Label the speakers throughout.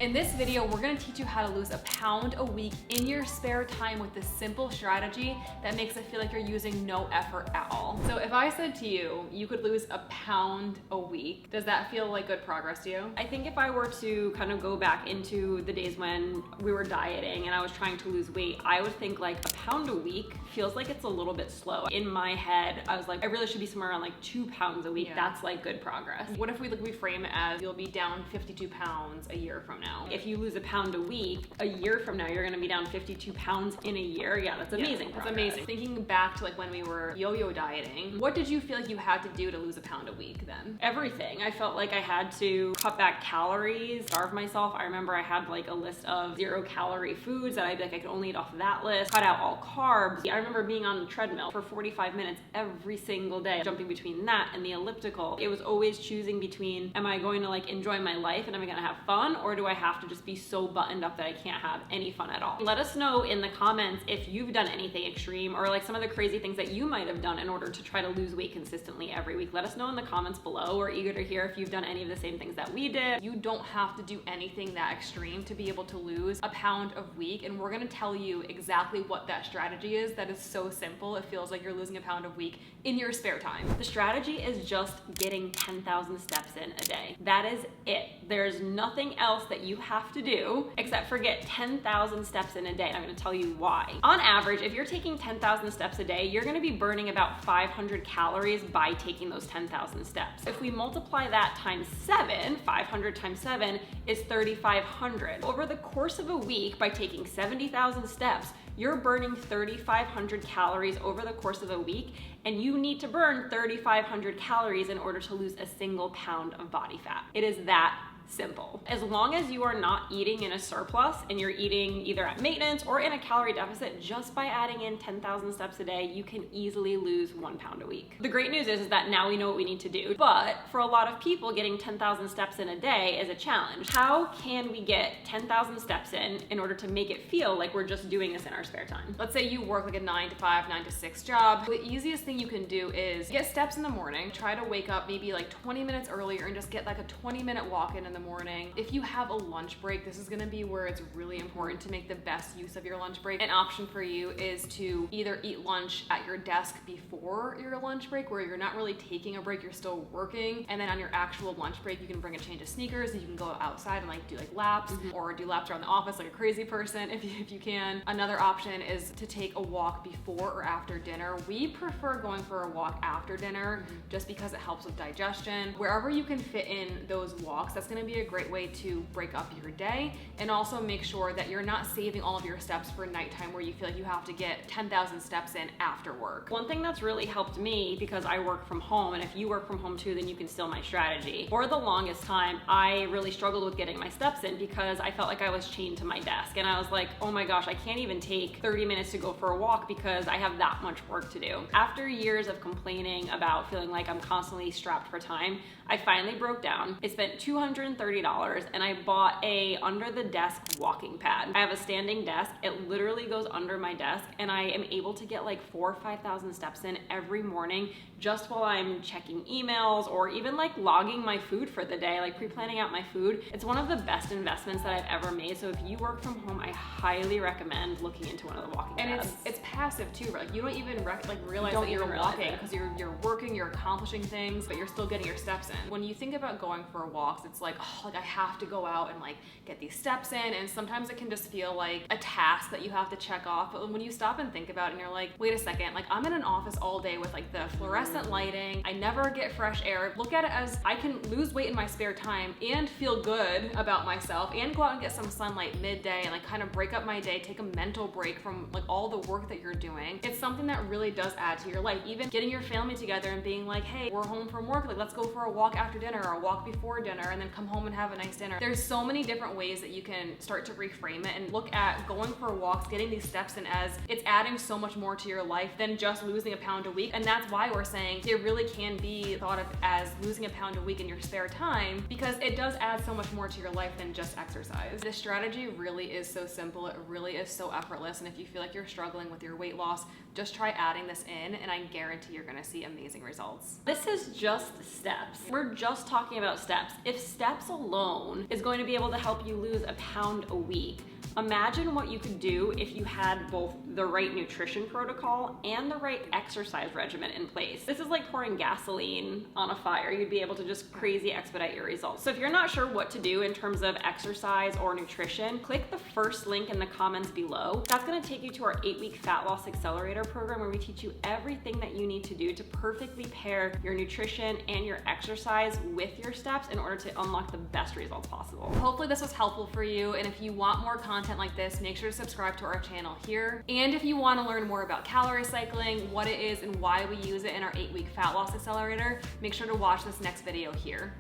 Speaker 1: In this video, we're gonna teach you how to lose a pound a week in your spare time with this simple strategy that makes it feel like you're using no effort at all. So if I said to you, you could lose a pound a week, does that feel like good progress to you? I think if I were to kind of go back into the days when we were dieting and I was trying to lose weight, I would think like a pound a week feels like it's a little bit slow. In my head, I was like, I really should be somewhere around like 2 pounds a week. Yeah. That's like good progress. What if we frame it as you'll be down 52 pounds a year from now? If you lose a pound a week, a year from now, you're gonna be down 52 pounds in a year. Yeah, that's amazing. Yeah, that's amazing. Thinking back to like when we were yo-yo dieting, what did you feel like you had to do to lose a pound a week then? Everything. I felt like I had to cut back calories, starve myself. I remember I had like a list of 0-calorie foods that I'd be like, I could only eat off of that list, cut out all carbs. I remember being on the treadmill for 45 minutes every single day, jumping between that and the elliptical. It was always choosing between, am I going to like enjoy my life and am I gonna have fun, or do I have to just be so buttoned up that I can't have any fun at all? Let us know in the comments if you've done anything extreme or like some of the crazy things that you might have done in order to try to lose weight consistently every week. Let us know in the comments below. We're eager to hear if you've done any of the same things that we did. You don't have to do anything that extreme to be able to lose a pound a week, and we're gonna tell you exactly what that strategy is that is so simple it feels like you're losing a pound a week in your spare time. The strategy is just getting 10,000 steps in a day. That is it. There's nothing else that you have to do except for get 10,000 steps in a day. I'm gonna tell you why. On average, if you're taking 10,000 steps a day, you're gonna be burning about 500 calories by taking those 10,000 steps. If we multiply that times 7, 500 times 7 is 3,500. Over the course of a week, by taking 70,000 steps, you're burning 3,500 calories over the course of a week, and you need to burn 3,500 calories in order to lose a single pound of body fat. It is that simple. As long as you are not eating in a surplus and you're eating either at maintenance or in a calorie deficit, just by adding in 10,000 steps a day, you can easily lose 1 pound a week. The great news is that now we know what we need to do, but for a lot of people, getting 10,000 steps in a day is a challenge. How can we get 10,000 steps in order to make it feel like we're just doing this in our spare time? Let's say you work like a 9 to 5, 9 to 6 job. The easiest thing you can do is get steps in the morning. Try to wake up maybe like 20 minutes earlier and just get like a 20-minute walk in the morning. If you have a lunch break, this is gonna be where it's really important to make the best use of your lunch break. An option for you is to either eat lunch at your desk before your lunch break, where you're not really taking a break, you're still working, and then on your actual lunch break, you can bring a change of sneakers and you can go outside and like do like laps or do laps around the office like a crazy person if you can. Another option is to take a walk before or after dinner. We prefer going for a walk after dinner just because it helps with digestion. Wherever you can fit in those walks, that's gonna be a great way to break up your day, and also make sure that you're not saving all of your steps for nighttime where you feel like you have to get 10,000 steps in after work. One thing that's really helped me, because I work from home, and if you work from home too, then you can steal my strategy. For the longest time, I really struggled with getting my steps in because I felt like I was chained to my desk, and I was like, oh my gosh, I can't even take 30 minutes to go for a walk because I have that much work to do. After years of complaining about feeling like I'm constantly strapped for time, I finally broke down. I spent $230 and I bought a under the desk walking pad. I have a standing desk. It literally goes under my desk, and I am able to get like 4,000 or 5,000 steps in every morning just while I'm checking emails or even like logging my food for the day, like pre-planning out my food. It's one of the best investments that I've ever made. So if you work from home, I highly recommend looking into one of the walking pads. And it's passive too, right? Like you don't even realize that you're walking because you're working, you're accomplishing things, but you're still getting your steps in. When you think about going for walks, it's like, oh, like I have to go out and like get these steps in, and sometimes it can just feel like a task that you have to check off. But when you stop and think about it and you're like, wait a second, like I'm in an office all day with like the fluorescent lighting, I never get fresh air. Look at it as I can lose weight in my spare time and feel good about myself and go out and get some sunlight midday and like kind of break up my day, take a mental break from like all the work that you're doing. It's something that really does add to your life. Even getting your family together and being like, hey, we're home from work, like let's go for a walk after dinner or a walk before dinner and then come home and have a nice dinner. There's so many different ways that you can start to reframe it and look at going for walks, getting these steps in, as it's adding so much more to your life than just losing a pound a week. And that's why we're saying it really can be thought of as losing a pound a week in your spare time, because it does add so much more to your life than just exercise. This strategy really is so simple. It really is so effortless. And if you feel like you're struggling with your weight loss, just try adding this in and I guarantee you're gonna see amazing results. This is just steps. We're just talking about steps. If step steps alone is going to be able to help you lose a pound a week. Imagine what you could do if you had both the right nutrition protocol and the right exercise regimen in place. This is like pouring gasoline on a fire. You'd be able to just crazy expedite your results. So if you're not sure what to do in terms of exercise or nutrition, click the first link in the comments below. That's gonna take you to our 8-week Fat Loss Accelerator program, where we teach you everything that you need to do to perfectly pair your nutrition and your exercise with your steps in order to unlock the best results possible. Hopefully this was helpful for you, and if you want more content like this, make sure to subscribe to our channel here. And if you want to learn more about calorie cycling, what it is and why we use it in our 8-week Fat Loss Accelerator, make sure to watch this next video here.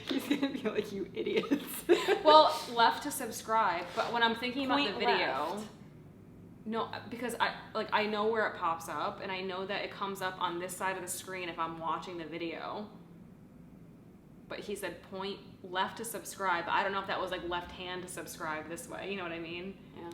Speaker 1: He's gonna be like, you idiots. Well, left to subscribe, but when I'm thinking about the video, no, because I know where it pops up, and I know that it comes up on this side of the screen if I'm watching the video. But he said point left to subscribe. I don't know if that was like left hand to subscribe this way. You know what I mean? Yeah.